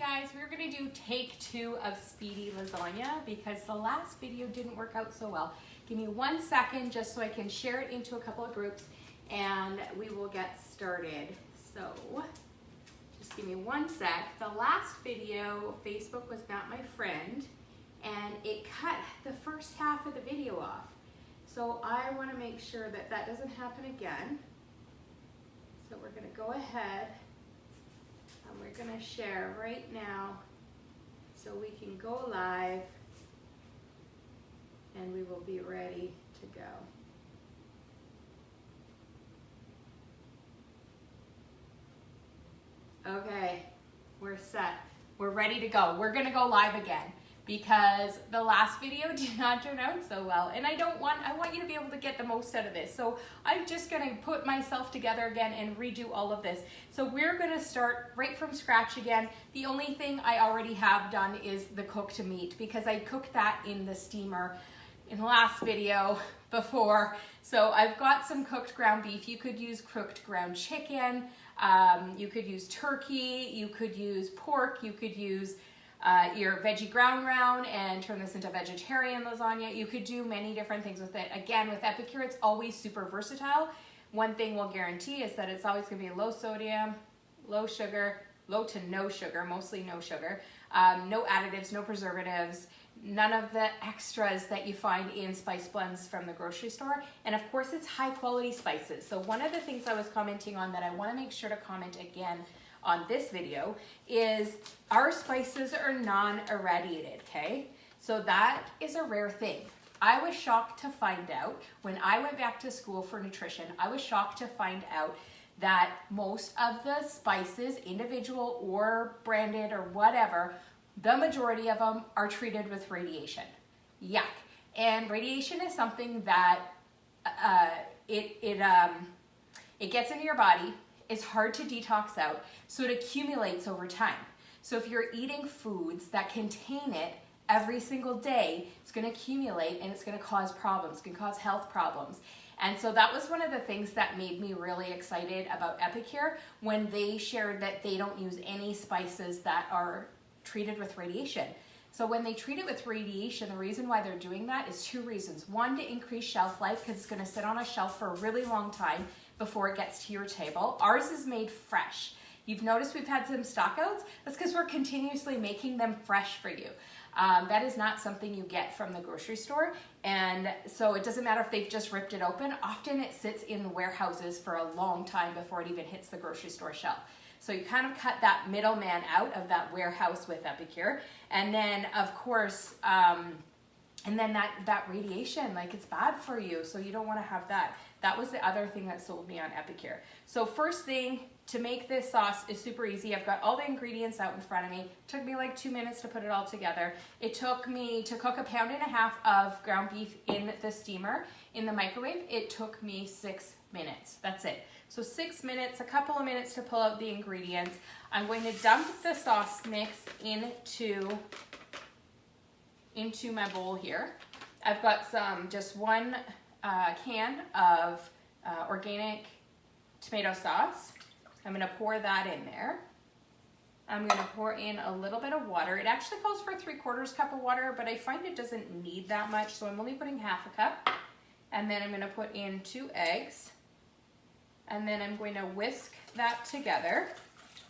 guys, we're gonna do take 2 of Speedy lasagna because the last video didn't work out so well. Give me 1 second just so I can share it into a couple of groups and we will get started. So just give me 1 sec. The last video, Facebook was not my friend and it cut the first half of the video off. So I wanna make sure that that doesn't happen again. So we're gonna go ahead and we're gonna share right now so we can go live and we will be ready to go. Okay, we're set. We're ready to go. We're gonna go live again because the last video did not turn out so well and I want you to be able to get the most out of this. So I'm just gonna put myself together again and redo all of this. So we're gonna start right from scratch again. The only thing I already have done is the cooked meat because I cooked that in the steamer in the last video before. So I've got some cooked ground beef. You could use cooked ground chicken, you could use turkey, you could use pork, you could use your veggie ground round and turn this into vegetarian lasagna. You could do many different things with it. Again, with Epicure, it's always super versatile. One thing we'll guarantee is that it's always gonna be low sodium, low sugar, low to no sugar, mostly no sugar, no additives, no preservatives, none of the extras that you find in spice blends from the grocery store. And of course, it's high quality spices. So one of the things I was commenting on that I wanna make sure to comment again on this video is our spices are non-irradiated, okay? So that is a rare thing. I was shocked to find out when I went back to school for nutrition, I was shocked to find out that most of the spices, individual or branded or whatever, the majority of them are treated with radiation. Yuck. And radiation is something that it gets into your body. It's hard to detox out, so it accumulates over time. So if you're eating foods that contain it every single day, it's gonna accumulate and it's gonna cause problems, it can cause health problems. And so that was one of the things that made me really excited about Epicure when they shared that they don't use any spices that are treated with radiation. So when they treat it with radiation, the reason why they're doing that is 2 reasons. One, to increase shelf life because it's gonna sit on a shelf for a really long time before it gets to your table. Ours is made fresh. You've noticed we've had some stockouts? That's because we're continuously making them fresh for you. That is not something you get from the grocery store. And so it doesn't matter if they've just ripped it open. Often it sits in warehouses for a long time before it even hits the grocery store shelf. So you kind of cut that middleman out of that warehouse with Epicure. And then of course, and then that radiation, like it's bad for you. So you don't want to have that. That was the other thing that sold me on Epicure. So first thing to make this sauce is super easy. I've got all the ingredients out in front of me. It took me like 2 minutes to put it all together. It took me to cook 1.5 pounds of ground beef in the steamer. In the microwave, it took me 6 minutes. That's it. So 6 minutes, a couple of minutes to pull out the ingredients. I'm going to dump the sauce mix into my bowl here. I've got just 1 can of organic tomato sauce. I'm gonna pour that in there. I'm gonna pour in a little bit of water. It actually calls for 3/4 cup of water, but I find it doesn't need that much, so I'm only putting 1/2 cup. And then I'm gonna put in 2 eggs. And then I'm going to whisk that together.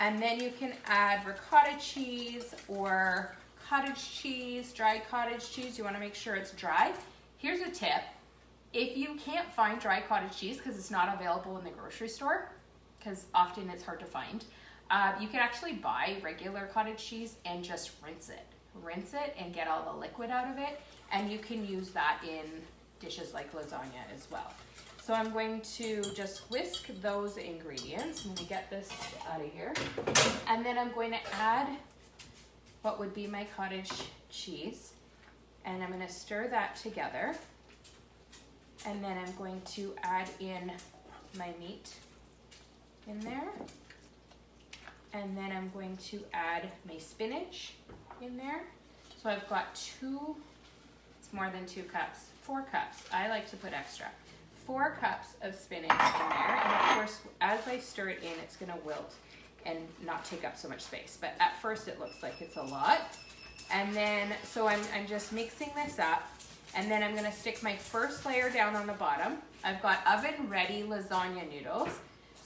And then you can add ricotta cheese or cottage cheese, dry cottage cheese. You wanna make sure it's dry. Here's a tip. If you can't find dry cottage cheese because it's not available in the grocery store, because often it's hard to find, you can actually buy regular cottage cheese and just rinse it. Rinse it and get all the liquid out of it. And you can use that in dishes like lasagna as well. So I'm going to just whisk those ingredients. I'm gonna get this out of here. And then I'm going to add what would be my cottage cheese. And I'm gonna stir that together. And then I'm going to add in my meat in there. And then I'm going to add my spinach in there. So I've got it's more than 2 cups, 4 cups. I like to put extra. 4 cups of spinach in there. And of course, as I stir it in, it's gonna wilt. and not take up so much space. But at first it looks like it's a lot. And then, so I'm just mixing this up, and then I'm gonna stick my first layer down on the bottom. I've got oven ready lasagna noodles.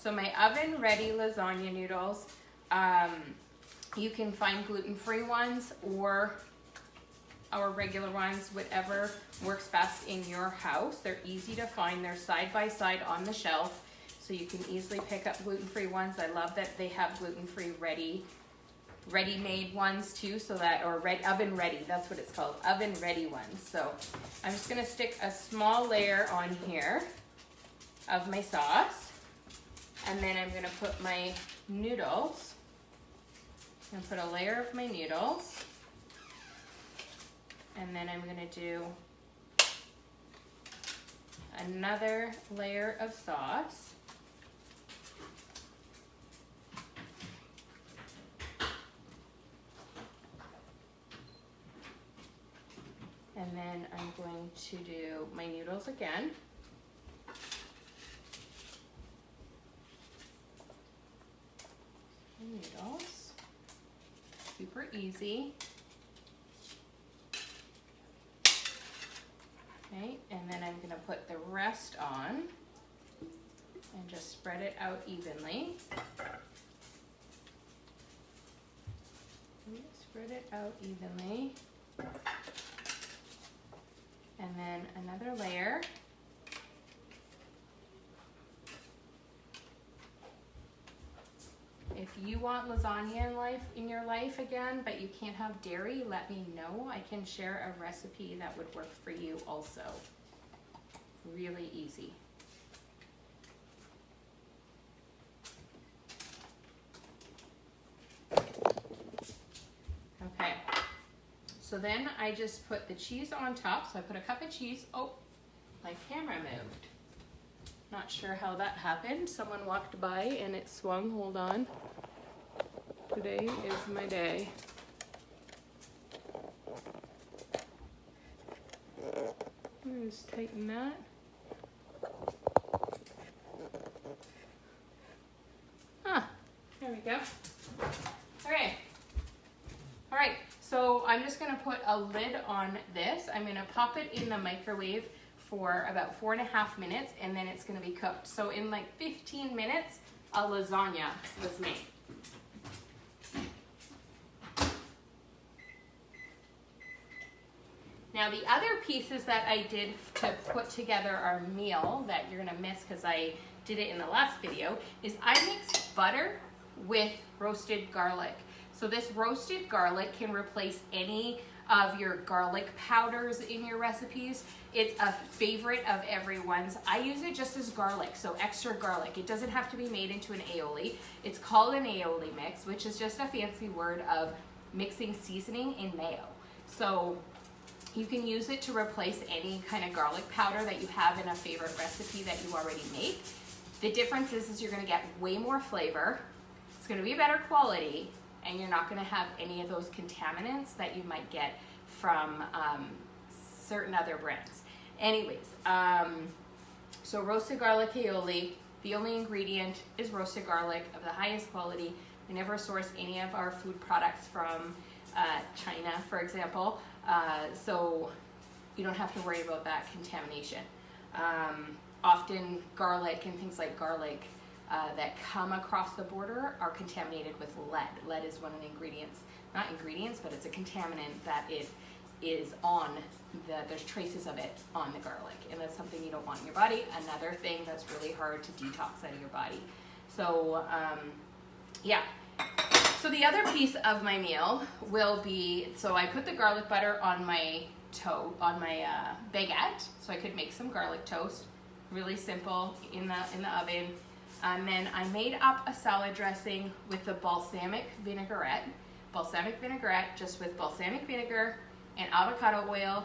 So my oven ready lasagna noodles, you can find gluten-free ones or regular ones, whatever works best in your house. They're easy to find. They're side by side on the shelf, so you can easily pick up gluten-free ones. I love that they have gluten-free ready-made ones too, so that, or oven ready, that's what it's called, oven ready ones. So I'm just gonna stick a small layer on here of my sauce, and then I'm gonna put my noodles, and put a layer of my noodles, and then I'm gonna do another layer of sauce. And then I'm going to do my noodles again. Noodles, super easy. Okay, and then I'm gonna put the rest on and just spread it out evenly. Spread it out evenly. And then another layer. If you want lasagna in your life again, but you can't have dairy, let me know. I can share a recipe that would work for you also. Really easy. Okay. So then I just put the cheese on top. So I put a cup of cheese. Oh, my camera moved. Not sure how that happened. Someone walked by and it swung. Hold on. Today is my day. Just tighten that. There we go. Okay. All right. So I'm just gonna put a lid on this. I'm gonna pop it in the microwave for about 4.5 minutes, and then it's gonna be cooked. So in like 15 minutes, a lasagna was made. Now the other pieces that I did to put together our meal that you're gonna miss because I did it in the last video is I mixed butter with roasted garlic. So this roasted garlic can replace any of your garlic powders in your recipes. It's a favorite of everyone's. I use it just as garlic, so extra garlic. It doesn't have to be made into an aioli. It's called an aioli mix, which is just a fancy word of mixing seasoning in mayo. So you can use it to replace any kind of garlic powder that you have in a favorite recipe that you already make. The difference is you're gonna get way more flavor, it's gonna be better quality, and you're not gonna have any of those contaminants that you might get from certain other brands. Anyways, so roasted garlic aioli, the only ingredient is roasted garlic of the highest quality. We never source any of our food products from China, for example, so you don't have to worry about that contamination. Often garlic and things like garlic that come across the border are contaminated with lead. Lead is one of the ingredients, not ingredients, but it's a contaminant that it is on there's traces of it on the garlic, and that's something you don't want in your body. Another thing that's really hard to detox out of your body. So yeah. So the other piece of my meal will be, so I put the garlic butter on my baguette, so I could make some garlic toast, really simple in the oven. And then I made up a salad dressing with the balsamic vinaigrette. Balsamic vinaigrette, just with balsamic vinegar and avocado oil.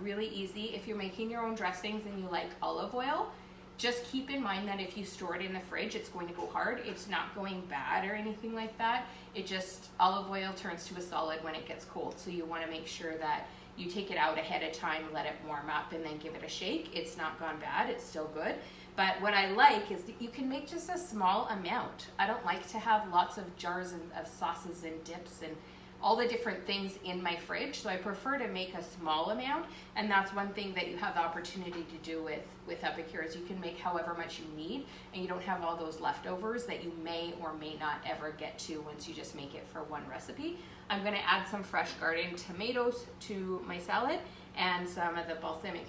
Really easy. If you're making your own dressings and you like olive oil, just keep in mind that if you store it in the fridge, it's going to go hard. It's not going bad or anything like that. It just, olive oil turns to a solid when it gets cold. So you want to make sure that you take it out ahead of time, let it warm up, and then give it a shake. It's not gone bad, it's still good. But what I like is that you can make just a small amount. I don't like to have lots of jars of sauces and dips and all the different things in my fridge, so I prefer to make a small amount, and that's one thing that you have the opportunity to do with Epicure is you can make however much you need, and you don't have all those leftovers that you may or may not ever get to once you just make it for one recipe. I'm gonna add some fresh garden tomatoes to my salad and some of the balsamic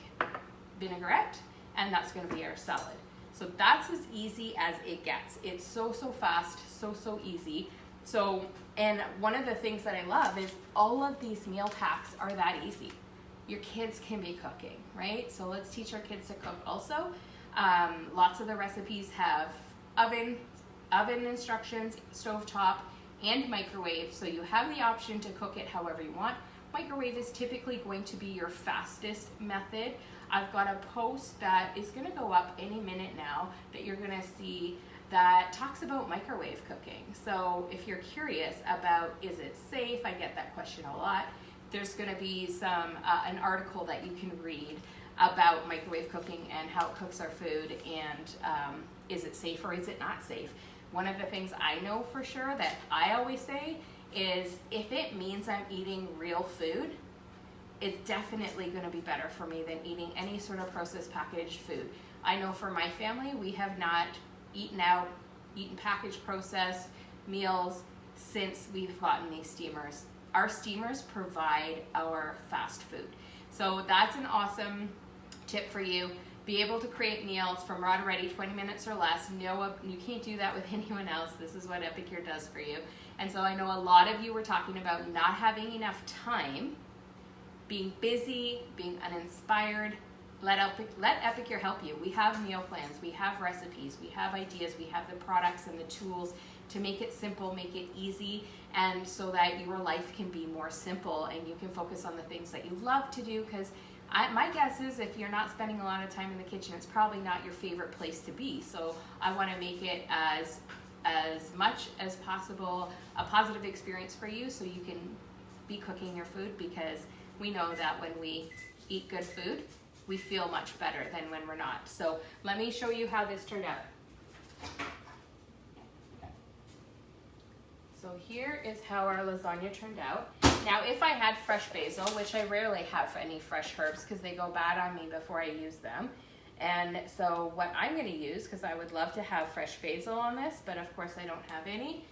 vinaigrette, and that's gonna be our salad. So that's as easy as it gets. It's so fast, so easy. So, and one of the things that I love is all of these meal packs are that easy. Your kids can be cooking, right? So let's teach our kids to cook also. Lots of the recipes have oven instructions, stovetop, and microwave. So you have the option to cook it however you want. Microwave is typically going to be your fastest method. I've got a post that is gonna go up any minute now that you're gonna see that talks about microwave cooking. So if you're curious about is it safe, I get that question a lot. There's gonna be an article that you can read about microwave cooking and how it cooks our food, and is it safe or is it not safe. One of the things I know for sure that I always say is if it means I'm eating real food, it's definitely gonna be better for me than eating any sort of processed packaged food. I know for my family, we have not eaten packaged processed meals since we've gotten these steamers. Our steamers provide our fast food. So that's an awesome tip for you. Be able to create meals from raw to ready, 20 minutes or less. No, you can't do that with anyone else. This is what Epicure does for you. And so I know a lot of you were talking about not having enough time, being busy, being uninspired. Let Epicure help you. We have meal plans, we have recipes, we have ideas, we have the products and the tools to make it simple, make it easy, and so that your life can be more simple and you can focus on the things that you love to do, because my guess is if you're not spending a lot of time in the kitchen, it's probably not your favorite place to be. So I want to make it as much as possible a positive experience for you so you can be cooking your food, because we know that when we eat good food, we feel much better than when we're not. So let me show you how this turned out. So here is how our lasagna turned out. Now, if I had fresh basil, which I rarely have any fresh herbs because they go bad on me before I use them. And so what I'm gonna use, because I would love to have fresh basil on this, but of course I don't have any.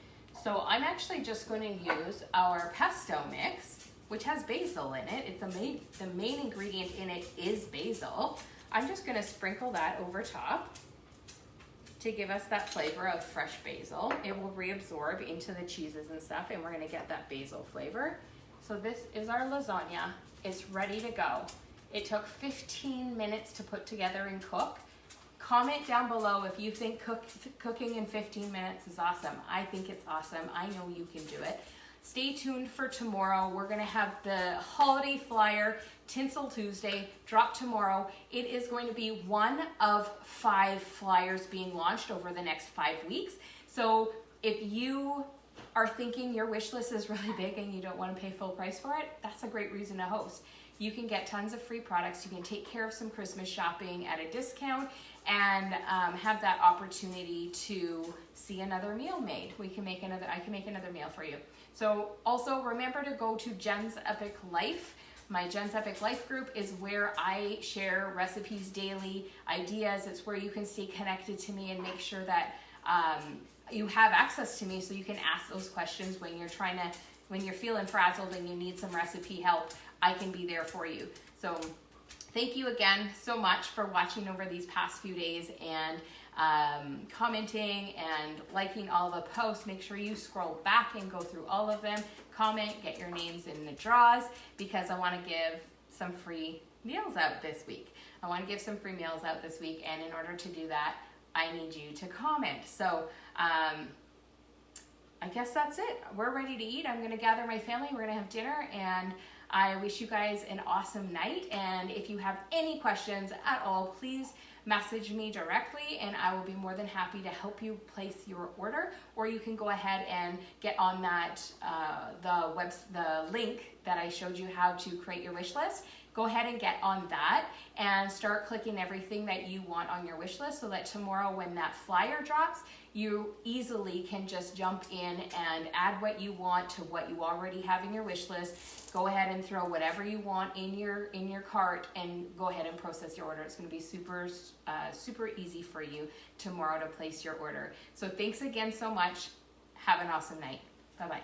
So I'm actually just gonna use our pesto mix, which has basil in it. It's the main ingredient in it is basil. I'm just gonna sprinkle that over top to give us that flavor of fresh basil. It will reabsorb into the cheeses and stuff, and we're gonna get that basil flavor. So this is our lasagna. It's ready to go. It took 15 minutes to put together and cook. Comment down below if you think cooking in 15 minutes is awesome. I think it's awesome. I know you can do it. Stay tuned for tomorrow. We're gonna have the holiday flyer, Tinsel Tuesday, drop tomorrow. It is going to be one of 5 flyers being launched over the next 5 weeks. So if you are thinking your wish list is really big and you don't want to pay full price for it, that's a great reason to host. You can get tons of free products. You can take care of some Christmas shopping at a discount and have that opportunity to see another meal made. I can make another meal for you. So also remember to go to Jen's Epic Life. My Jen's Epic Life group is where I share recipes daily, ideas. It's where you can stay connected to me and make sure that you have access to me so you can ask those questions when you're feeling frazzled and you need some recipe help. I can be there for you. So thank you again so much for watching over these past few days and commenting and liking all the posts. Make sure you scroll back and go through all of them. Comment, get your names in the draws, because I want to give some free meals out this week. And in order to do that, I need you to comment. So I guess that's it. We're ready to eat. I'm going to gather my family. We're going to have dinner, and I wish you guys an awesome night. And if you have any questions at all, please message me directly and I will be more than happy to help you place your order. Or you can go ahead and get on that the link that I showed you how to create your wish list. go ahead and get on that and start clicking everything that you want on your wish list so that tomorrow when that flyer drops, you easily can just jump in and add what you want to what you already have in your wish list. Go ahead and throw whatever you want in your cart and go ahead and process your order. It's going to be super easy for you tomorrow to place your order. So thanks again so much. Have an awesome night. Bye-bye.